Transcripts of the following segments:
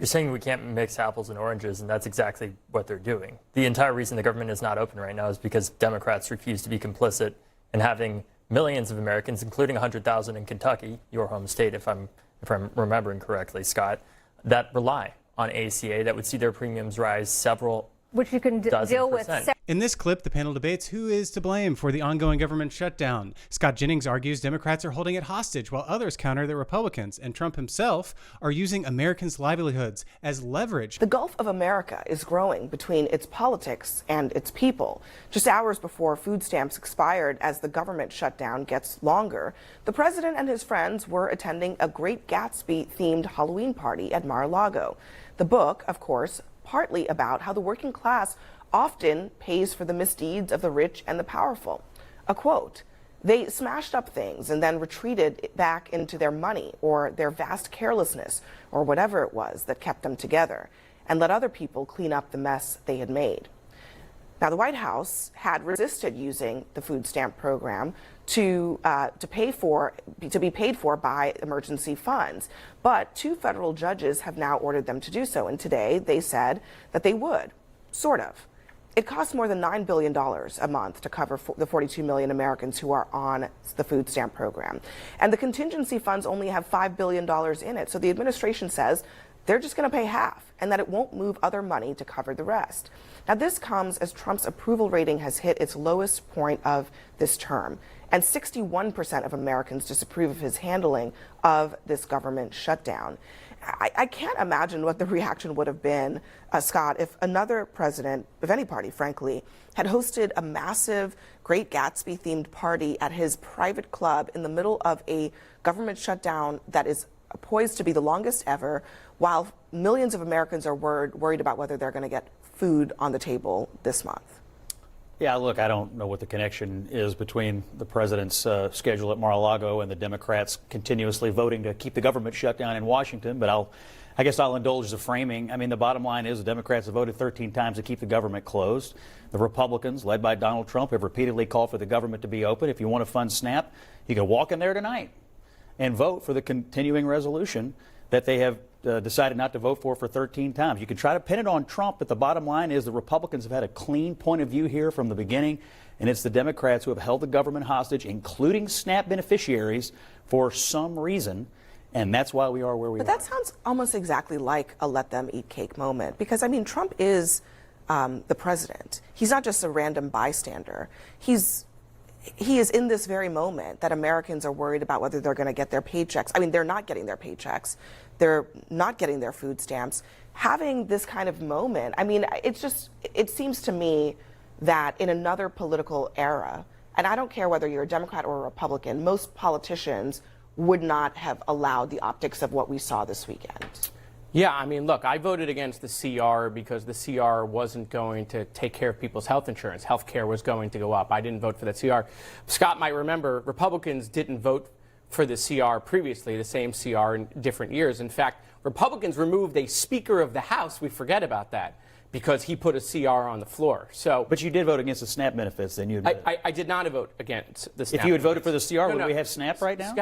You're saying we can't mix apples and oranges, and that's exactly what they're doing. The entire reason the government is not open right now is because Democrats refuse to be complicit in having millions of Americans, including 100,000 in Kentucky, your home state, if I'm remembering correctly, Scott, that rely on ACA, that would see their premiums rise several which you can deal with. In this clip, the panel debates who is to blame for the ongoing government shutdown. Scott Jennings argues Democrats are holding it hostage, while others counter that Republicans and Trump himself are using Americans' livelihoods as leverage. The Gulf of America is growing between its politics and its people. Just hours before food stamps expired as the government shutdown gets longer, the president and his friends were attending a Great Gatsby-themed Halloween party at Mar-a-Lago. The book, of course, partly about how the working class often pays for the misdeeds of the rich and the powerful. A quote, "They smashed up things and then retreated back into their money or their vast carelessness or whatever it was that kept them together and let other people clean up the mess they had made." Now, the White House had resisted using the food stamp program to be paid for by emergency funds, but two federal judges have now ordered them to do so, and today they said that they would, sort of. It costs more than $9 billion a month to cover the 42 million Americans who are on the food stamp program, and the contingency funds only have $5 billion in it, so the administration says they're just going to pay half and that it won't move other money to cover the rest. Now, this comes as Trump's approval rating has hit its lowest point of this term, and 61% of Americans disapprove of his handling of this government shutdown. I can't imagine what the reaction would have been, Scott, if another president of any party, frankly, had hosted a massive Great Gatsby-themed party at his private club in the middle of a government shutdown that is poised to be the longest ever, while millions of Americans are worried about whether they're going to get food on the table this month. Yeah, look, I don't know what the connection is between the president's schedule at Mar-a-Lago and the Democrats continuously voting to keep the government shut down in Washington, but I guess I'll indulge the framing. I mean, the bottom line is the Democrats have voted 13 times to keep the government closed. The Republicans, led by Donald Trump, have repeatedly called for the government to be open. If you want to fund SNAP, you can walk in there tonight and vote for the continuing resolution that they have decided not to vote for 13 times. You can try to pin it on Trump, but the bottom line is the Republicans have had a clean point of view here from the beginning, and it's the Democrats who have held the government hostage, including SNAP beneficiaries, for some reason, and that's why we are where we are. But that sounds almost exactly like a let them eat cake moment, because, I mean, Trump is the president. He's not just a random bystander. He is in this very moment that Americans are worried about whether they're going to get their paychecks. I mean, they're not getting their paychecks. They're not getting their food stamps. Having this kind of moment, I mean, it seems to me that in another political era, and I don't care whether you're a Democrat or a Republican, most politicians would not have allowed the optics of what we saw this weekend. Yeah, I mean, look, I voted against the CR because the CR wasn't going to take care of people's health insurance. Health care was going to go up. I didn't vote for that CR. Scott might remember Republicans didn't vote for the CR previously, the same CR in different years. In fact, Republicans removed a Speaker of the House. We forget about that because he put a CR on the floor. So, but you did vote against the SNAP benefits, then you admit. I did not vote against the SNAP. If you had voted for the CR, would we have SNAP right now?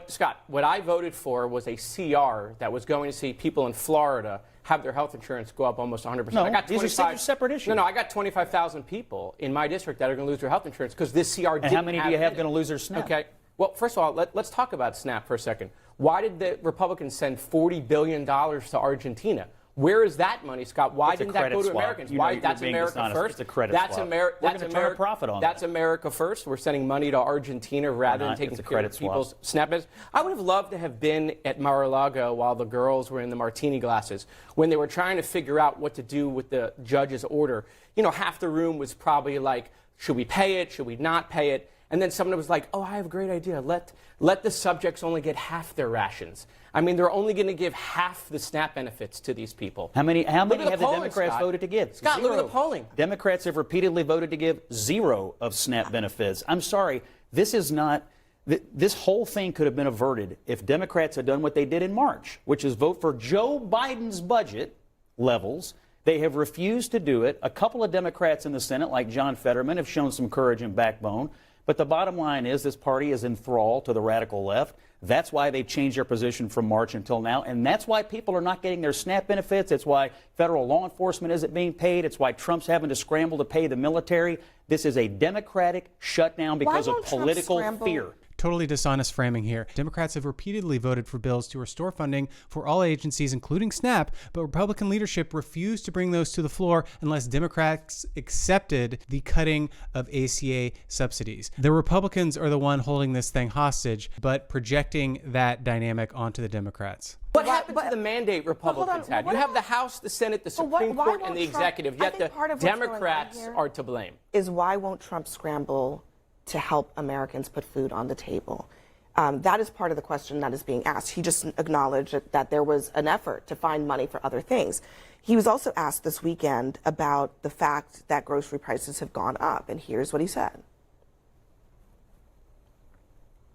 Scott, what I voted for was a CR that was going to see people in Florida have their health insurance go up almost 100%. No, I got these are separate issues. No, I got 25,000 people in my district that are going to lose their health insurance because this CR didn't. And how many do you have going to lose their SNAP? Okay. Well, first of all, let's talk about SNAP for a second. Why did the Republicans send $40 billion to Argentina? Where is that money, Scott? Why didn't that go to Americans? Why? That's America first. It's a credit that's swap. We're going to turn a profit on That's that. America first. We're sending money to Argentina rather than taking care of people's SNAP bills. I would have loved to have been at Mar-a-Lago while the girls were in the martini glasses when they were trying to figure out what to do with the judge's order. You know, half the room was probably like, should we pay it? Should we not pay it? And then someone was like, oh, I have a great idea. Let the subjects only get half their rations. I mean, they're only going to give half the SNAP benefits to these people. How many have the Democrats Scott. voted to give? Scott, Zero. look at the polling. Democrats have repeatedly voted to give zero of SNAP benefits. I'm sorry, this is not. This whole thing could have been averted if Democrats had done what they did in March, which is vote for Joe Biden's budget levels. They have refused to do it. A couple of Democrats in the Senate, like John Fetterman, have shown some courage and backbone. But the bottom line is this party is enthralled to the radical left. That's why they've changed their position from March until now, and that's why people are not getting their SNAP benefits. It's why federal law enforcement isn't being paid. It's why Trump's having to scramble to pay the military. This is a Democratic shutdown because of political fear. Totally dishonest framing here. Democrats have repeatedly voted for bills to restore funding for all agencies, including SNAP, but Republican leadership refused to bring those to the floor unless Democrats accepted the cutting of ACA subsidies. The Republicans are the one holding this thing hostage, but projecting that dynamic onto the Democrats. What happened to the mandate Republicans had? You have the House, the Senate, the Supreme Court, and the executive, yet the Democrats are to blame. Is why won't Trump scramble to help Americans put food on the table? That is part of the question that is being asked. He just acknowledged that there was an effort to find money for other things. He was also asked this weekend about the fact that grocery prices have gone up, and here's what he said.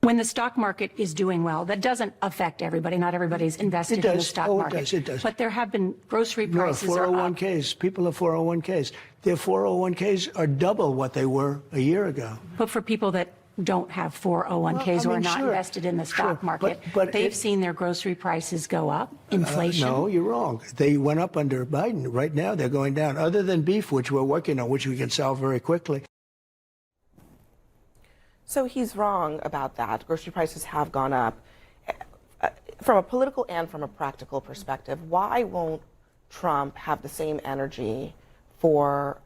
When the stock market is doing well, that doesn't affect everybody. Not everybody's invested in the stock market. It does. But there have been grocery prices are up. 401ks. People have 401ks. Their 401ks are double what they were a year ago. But for people that don't have 401ks or are not invested in the stock market, but they've seen their grocery prices go up. Inflation. No, you're wrong. They went up under Biden. Right now, they're going down. Other than beef, which we're working on, which we can solve very quickly. So he's wrong about that. Grocery prices have gone up. From a political and from a practical perspective, why won't Trump have the same energy for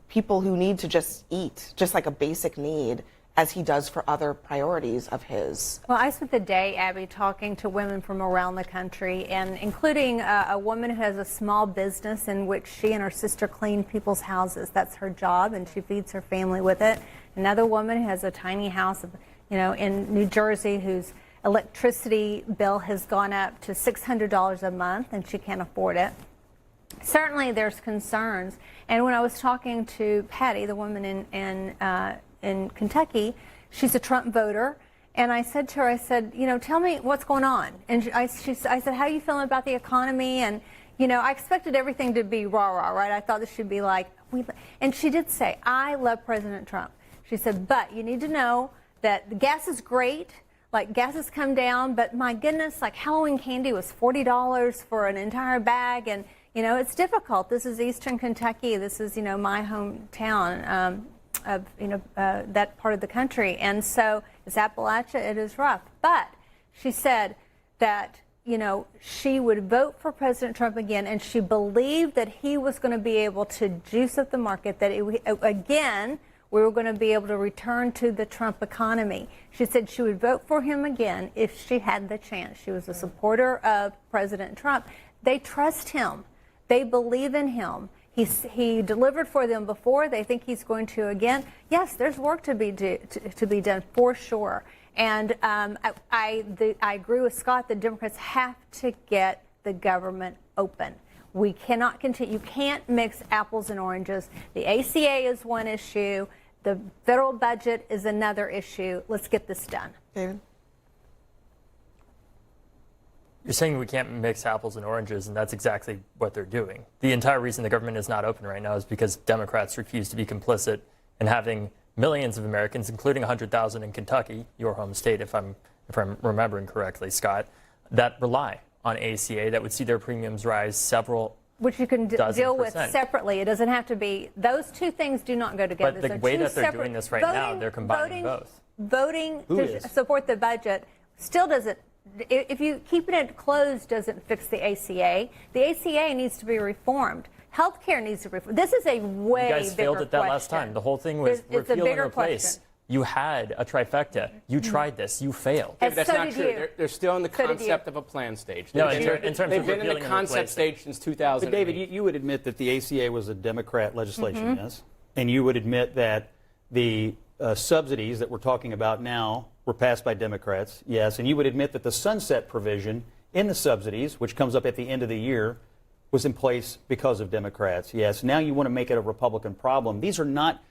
people who need to just eat, just like a basic need, as he does for other priorities of his? Well, I spent the day, Abby, talking to women from around the country, and including a woman who has a small business in which she and her sister clean people's houses. That's her job, and she feeds her family with it. Another woman who has a tiny house, in New Jersey, whose electricity bill has gone up to $600 a month, and she can't afford it. Certainly, there's concerns. And when I was talking to Patty, the woman in Kentucky, she's a Trump voter, and I said to her, I said, tell me what's going on. And I said, how are you feeling about the economy? And I expected everything to be rah-rah, right? I thought this should be like, and she did say, I love President Trump. She said, but you need to know that the gas is great, like gas has come down, but my goodness, like Halloween candy was $40 for an entire bag, and it's difficult. This is Eastern Kentucky. This is my hometown of that part of the country, and so it's Appalachia. It is rough, but she said that she would vote for President Trump again, and she believed that he was going to be able to juice up the market, that again, we were going to be able to return to the Trump economy. She said she would vote for him again if she had the chance. She was a supporter of President Trump. They trust him. They believe in him. He delivered for them before. They think he's going to again. Yes, there's work to be done for sure. And I agree with Scott. The Democrats have to get the government open. We cannot continue. You can't mix apples and oranges. The ACA is one issue. The federal budget is another issue. Let's get this done. David? You're saying we can't mix apples and oranges, and that's exactly what they're doing. The entire reason the government is not open right now is because Democrats refuse to be complicit in having millions of Americans, including 100,000 in Kentucky, your home state, if I'm remembering correctly, Scott, that rely on ACA, that would see their premiums rise several which you can deal with percent. Separately. It doesn't have to be, those two things do not go together. But the way that they're doing this right now, they're combining both. Voting to support the budget still doesn't, if you keeping it closed doesn't fix the ACA. The ACA needs to be reformed. Healthcare needs to be reformed. This is a way bigger question. You guys failed at that last time. The whole thing was repeal and replace. You had a trifecta. You tried this. You failed. Yeah, that's not true. They're still in the concept of a plan stage. No, in terms of they've been in the concept stage since 2000. But David, you would admit that the ACA was a Democrat legislation, yes? And you would admit that the subsidies that we're talking about now were passed by Democrats, yes? And you would admit that the sunset provision in the subsidies, which comes up at the end of the year, was in place because of Democrats, yes? Now you want to make it a Republican problem. These are not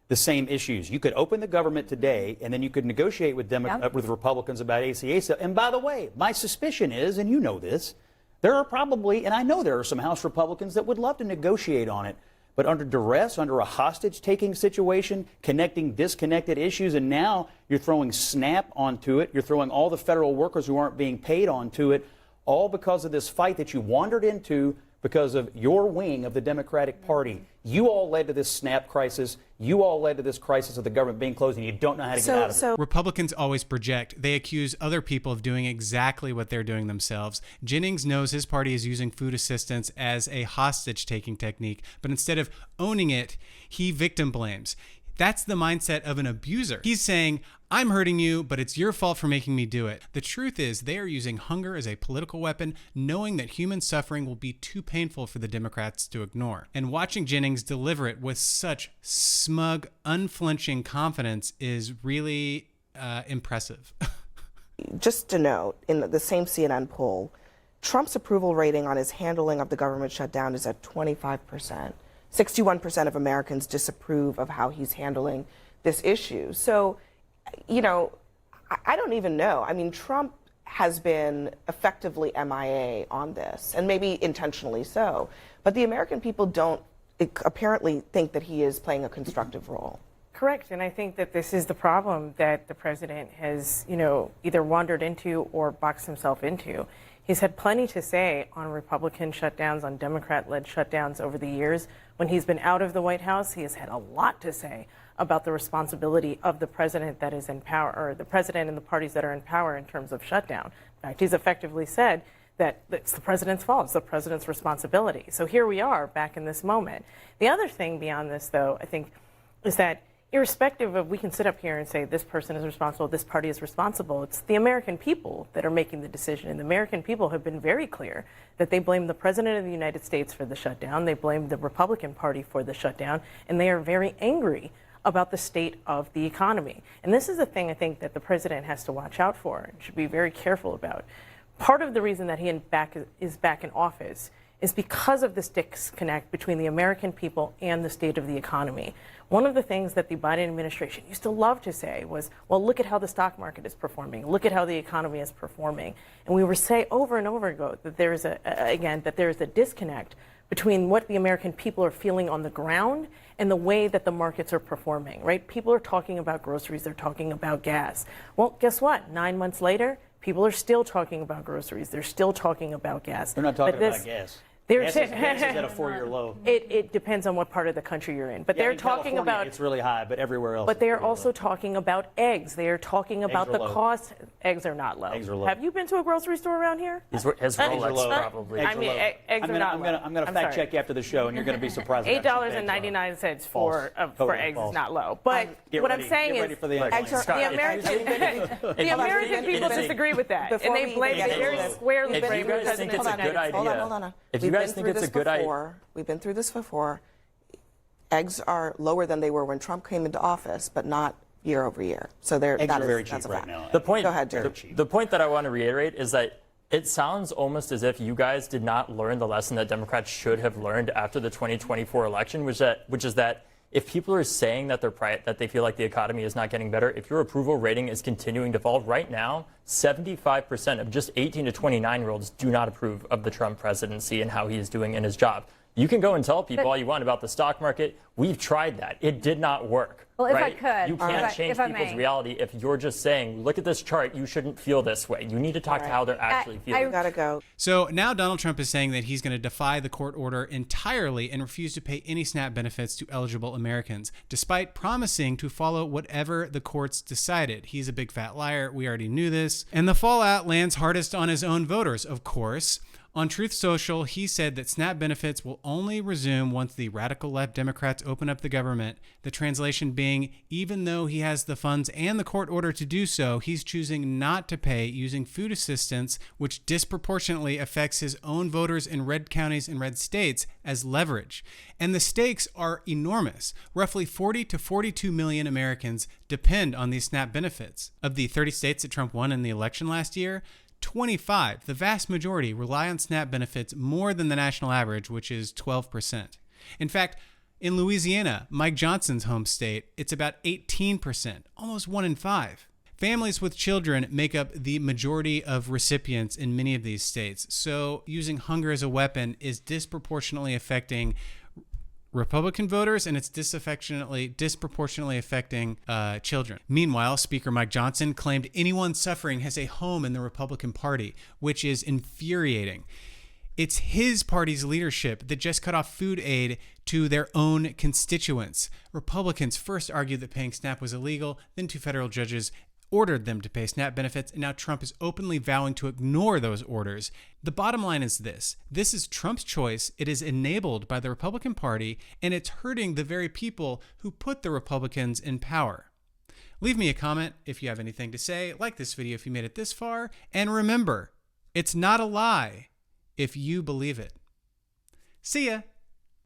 the same issues. You could open the government today, and then you could negotiate with with Republicans about ACA stuff. And by the way, my suspicion is, and you know this, there are probably, and I know there are some House Republicans that would love to negotiate on it, but under duress, under a hostage-taking situation, connecting disconnected issues, and now you're throwing SNAP onto it. You're throwing all the federal workers who aren't being paid onto it, all because of this fight that you wandered into because of your wing of the Democratic Party. You all led to this SNAP crisis. You all led to this crisis of the government being closed, and you don't know how to get out of it. Republicans always project. They accuse other people of doing exactly what they're doing themselves. Jennings knows his party is using food assistance as a hostage-taking technique, but instead of owning it, he victim blames. That's the mindset of an abuser. He's saying, I'm hurting you, but it's your fault for making me do it. The truth is, they are using hunger as a political weapon, knowing that human suffering will be too painful for the Democrats to ignore. And watching Jennings deliver it with such smug, unflinching confidence is really impressive. Just to note, in the same CNN poll, Trump's approval rating on his handling of the government shutdown is at 25%. 61% of Americans disapprove of how he's handling this issue. So, you know, I don't even know. I mean, Trump has been effectively MIA on this, and maybe intentionally so. But the American people don't apparently think that he is playing a constructive role. Correct, and I think that this is the problem that the president has, either wandered into or boxed himself into. He's had plenty to say on Republican shutdowns, on Democrat-led shutdowns over the years. When he's been out of the White House, he has had a lot to say about the responsibility of the president that is in power, or the president and the parties that are in power in terms of shutdown. In fact, he's effectively said that it's the president's fault, it's the president's responsibility. So here we are back in this moment. The other thing beyond this, though, I think, is that irrespective of, we can sit up here and say this person is responsible, this party is responsible, it's the American people that are making the decision. And the American people have been very clear that they blame the president of the United States for the shutdown, they blame the Republican Party for the shutdown, and they are very angry about the state of the economy. And this is a thing I think that the president has to watch out for and should be very careful about. Part of the reason that he is back in office is because of this disconnect between the American people and the state of the economy. One of the things that the Biden administration used to love to say was, well, look at how the stock market is performing. Look at how the economy is performing. And we would say over and over ago that there is a disconnect between what the American people are feeling on the ground and the way that the markets are performing, right? People are talking about groceries, they're talking about gas. Well, guess what? 9 months later, people are still talking about groceries. They're still talking about gas. They're not talking about gas. Gas is at a 4-year low. It depends on what part of the country you're in. But they're talking California, about, it's really high, but everywhere else. But they are also talking about eggs. They are talking about the cost. Eggs are not low. Eggs are low. Have you been to a grocery store around here? His Rolex probably. I mean, eggs are not low. I'm going to fact check you after the show, and you're going to be surprised. $8.99 for eggs is not low. But what I'm saying is, the American people disagree with that, and they blame it very squarely. If you guys think it's a good idea, Hold on. if you guys think it's a good idea, we've been through this before. Eggs are lower than they were when Trump came into office, but not year over year. So eggs are very cheap right now. The point, Go ahead, Jerry. The point that I want to reiterate is that it sounds almost as if you guys did not learn the lesson that Democrats should have learned after the 2024 election, which is that if people are saying that that they feel like the economy is not getting better, if your approval rating is continuing to fall, right now, 75% of just 18 to 29-year-olds do not approve of the Trump presidency and how he is doing in his job. You can go and tell people all you want about the stock market. We've tried that. It did not work. Well, if right? I could. You can't change people's reality if you're just saying, look at this chart, you shouldn't feel this way. You need to talk to how they're actually feeling. I gotta go. So now Donald Trump is saying that he's going to defy the court order entirely and refuse to pay any SNAP benefits to eligible Americans, despite promising to follow whatever the courts decided. He's a big fat liar. We already knew this. And the fallout lands hardest on his own voters, of course. On Truth Social, he said that SNAP benefits will only resume once the radical left Democrats open up the government. The translation being, even though he has the funds and the court order to do so, he's choosing not to pay using food assistance, which disproportionately affects his own voters in red counties and red states as leverage. And the stakes are enormous. Roughly 40 to 42 million Americans depend on these SNAP benefits. Of the 30 states that Trump won in the election last year, 25, the vast majority, rely on SNAP benefits more than the national average, which is 12%. In fact, in Louisiana, Mike Johnson's home state, it's about 18%, almost 1 in 5. Families with children make up the majority of recipients in many of these states, so using hunger as a weapon is disproportionately affecting Republican voters, and it's disproportionately affecting children. Meanwhile, Speaker Mike Johnson claimed anyone suffering has a home in the Republican Party, which is infuriating. It's his party's leadership that just cut off food aid to their own constituents. Republicans first argued that paying SNAP was illegal, then two federal judges ordered them to pay SNAP benefits, and now Trump is openly vowing to ignore those orders. The bottom line is this. This is Trump's choice. It is enabled by the Republican Party, and it's hurting the very people who put the Republicans in power. Leave me a comment if you have anything to say. Like this video if you made it this far. And remember, it's not a lie if you believe it. See ya!